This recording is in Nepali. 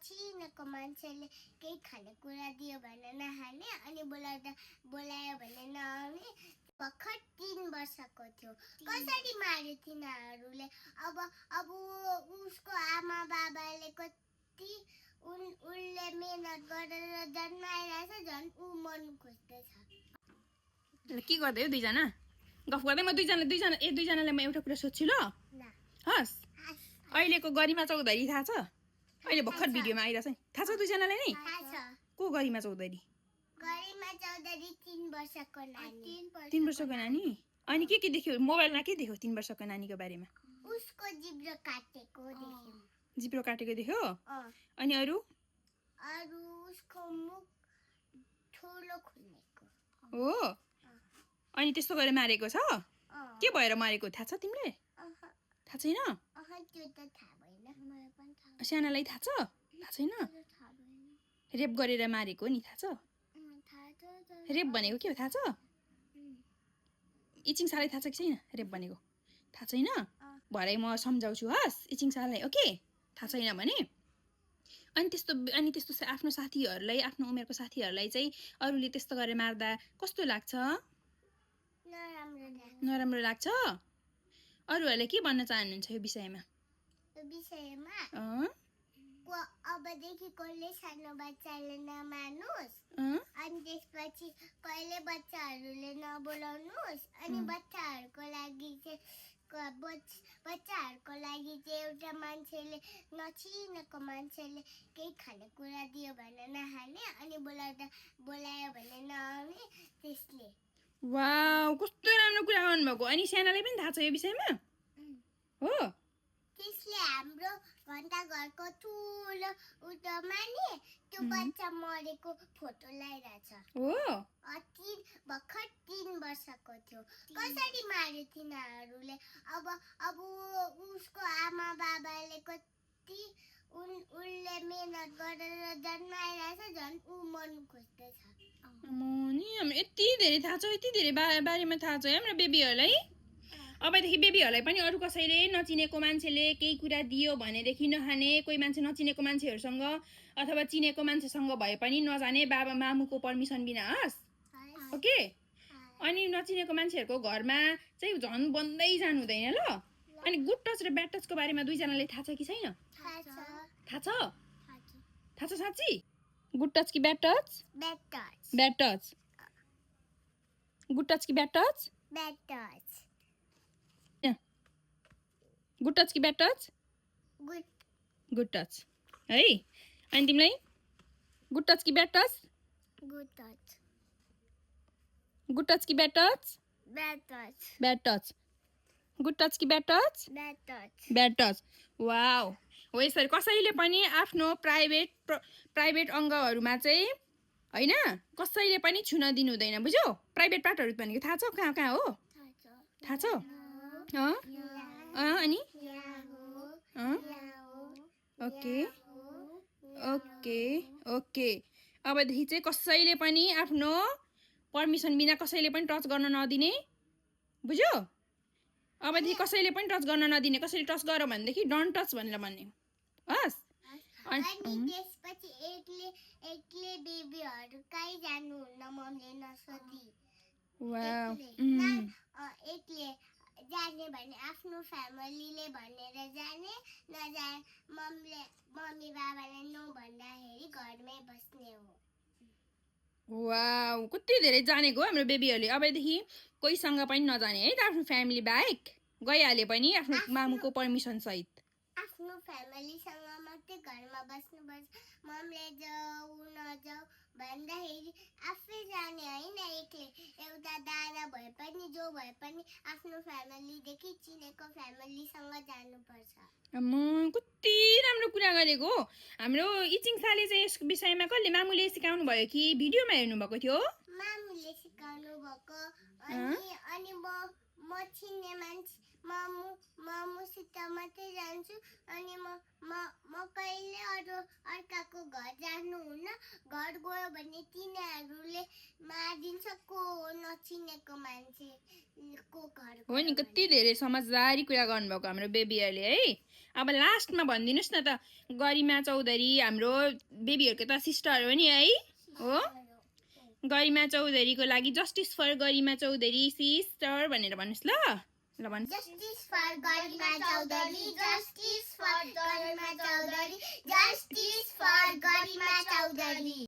नचिनेको मान्छेले केही खानेकुरा दियो भने नखाने अनि बोलायो भने नआउने। भर्खर 3 वर्षको थियो। कसरी मार्यो तिनीहरूले? अब उसको आमा बाबाले कति उनले मेहनत गरेर जन्माइरहेछ, झन् ऊ मर्नु खोज्दैछ। के गर्दै हो दुईजना गफ गर्दै? म दुईजनालाई म एउटा कुरा सोध्छु ल। हस्, अहिलेको गरिमा चौधरी थाहा छ? अहिले भर्खर भिडियोमा आइरहेछ नि, थाहा छ दुईजनालाई नै? को गरिमा चौधरी? गरिमा चौधरी 3 वर्षको नानी। 3 वर्षको नानी? अनि के देख्यो मोबाइलमा? के देख्यो 3 वर्षको नानीको बारेमा? उसको जिब्रो काटेको देख्यो। जिब्रो काटेको देख्यो? अनि अरू उसको मुख ठुलो खुलेको हो। अनि त्यस्तो गरेर मारेको छ? के भएर मारेको थाहा छ तिमीले? थाहा छैन? त्यो त थाहा भएन, मलाई पनि थाहा सानालाई थाहा छ? थाहा छैन? रेप गरेर मारेको नि, थाहा छ? रेप भनेको के हो थाहा छ? इचिङ शाहलाई थाहा छ कि छैन रेप भनेको? थाहा छैन? भरे म सम्झाउँछु हस् इचिङ शाहलाई, ओके? थाहा छैन भने अनि त्यस्तो आफ्नो साथीहरूलाई, आफ्नो उमेरको साथीहरूलाई चाहिँ अरूले त्यस्तो गरेर मार्दा कस्तो लाग्छ? नराम्रो लाग्छ? अरूहरूले के भन्न चाहनुहुन्छ यो विषयमा? अबदेखि कहिले सानो बच्चाले नमार्नुहोस्, अनि त्यसपछि कहिले बच्चाहरूले नबोलाउनुहोस्, अनि बच्चाहरूको लागि चाहिँ एउटा मान्छेले नचिनेको मान्छेले केही खानेकुरा दियो भने नखाने अनि बोलायो भने नआउने। त्यसले वाउ, कस्तो राम्रो कुरा गर्नुभएको। अनि सानालाई पनि थाहा छ यो विषयमा? हो। त्यसले हाम्रो घन्टाघरको ठुलो उटोमा नि त्यो बच्चा मरेको फोटो लगाइरहेछ। हो। भर्खर 3 वर्षको थियो। कसरी मार्यो तिनीहरूले? अब उसको आमा बाबाले कति उनले मेहनत गरेर जन्माइरहेछ, झन् ऊ मर्नु खोज्दैछ। नि हाम्रो यति धेरै थाहा छ, यति धेरै बारेमा थाहा छ हाम्रो बेबीहरूलाई। अबदेखि बेबीहरूलाई पनि अरू कसैले नचिनेको मान्छेले केही कुरा दियो भनेदेखि नखाने। कोही मान्छे नचिनेको मान्छेहरूसँग अथवा चिनेको मान्छेसँग भए पनि नजाने, बाबा मामुको पर्मिसन बिना, हस्? ओके? अनि नचिनेको मान्छेहरूको घरमा चाहिँ झन् बन्दै जानु हुँदैन ल। अनि गुड टच र ब्याड टचको बारेमा दुईजनालाई थाहा छ कि छैन? थाहा छ। थाहा छ साँच्ची? गुड टच कि bad touch? Bad touch. Bad touch. Good touch कि bad touch? Bad touch. Good touch कि ब्याड टच? गुड टच है। अनि तिमीलाई गुड टच कि bad touch? Good touch. Good touch कि bad touch? Bad touch. Bad touch. Good touch कि bad touch? Bad touch. Bad touch. Wow, हो यसरी कसैले पनि आफ्नो प्राइभेट अङ्गहरूमा चाहिँ होइन कसैले पनि छुन दिनु हुँदैन, बुझ्यौ? प्राइभेट पार्टहरू भनेको थाहा छ कहाँ कहाँ हो? थाहा छ? अनि ओके। अबदेखि चाहिँ कसैले पनि आफ्नो पर्मिसन बिना कसैले पनि टच गर्न नदिने, बुझ्यो? अबदेखि कसैले पनि टच गर्न नदिने। कसैले टच गर भनेदेखि डन्ट टच भनेर भन्ने, हस्? अनि त्यसपछि एक्लै बेबीहरू कहीँ जानुहुन्न मम्मीले नसोधी। एक्लै जाने भने आफ्नो फ्यामिलीले भनेर जाने, मम्मी बाबाले नो भन्दाखेरि घरमै बस्ने हो। वाउ, कति धेरै जानेको हो हाम्रो बेबीहरूले। अबदेखि कोहीसँग पनि नजाने है त, आफ्नो फ्यामिली बाहेक गइहाले पनि आफ्नो मामुको पर्मिसन सहित। आफ्नो फ्यामिलीसँग मात्रै घरमा बस्नुपर्छ। मम्मीले जाऊ नजाऊ भन्दाखेरि आफै जाने होइन, एक्लै। एउटा दादा भए पनि जो भए पनि आफ्नो फ्यामिलीदेखि चिनेको फ्यामिलीसँग जानुपर्छ। कति राम्रो कुरा गरेको हो हाम्रो इचिङ शाहले चाहिँ। यस विषयमा कसले, मामुले सिकाउनु भयो कि भिडियोमा हेर्नु भएको थियो? मामुले सिकाउनु भएको। अनि म चिन्ने मामुसित मात्रै जान्छु अनि म कहिले अर्काको घर जानुहुन्न घर गयो भने तिनीहरूले मारिदिन्छ को नचिनेको मान्छेको घर हो नि कति धेरै समझदारी कुरा गर्नुभएको हाम्रो बेबीहरूले है अब लास्टमा भनिदिनुहोस् न त गरिमा चौधरी हाम्रो बेबीहरूको त सिस्टर हो नि है हो गरिमा चौधरीको लागि justice for Garima Chaudhary sister भनेर भन्नुहोस् ल भन्नु Justice for Garima Chowdhury, Justice for Garima Chowdhury, Justice for Garima Chowdhury.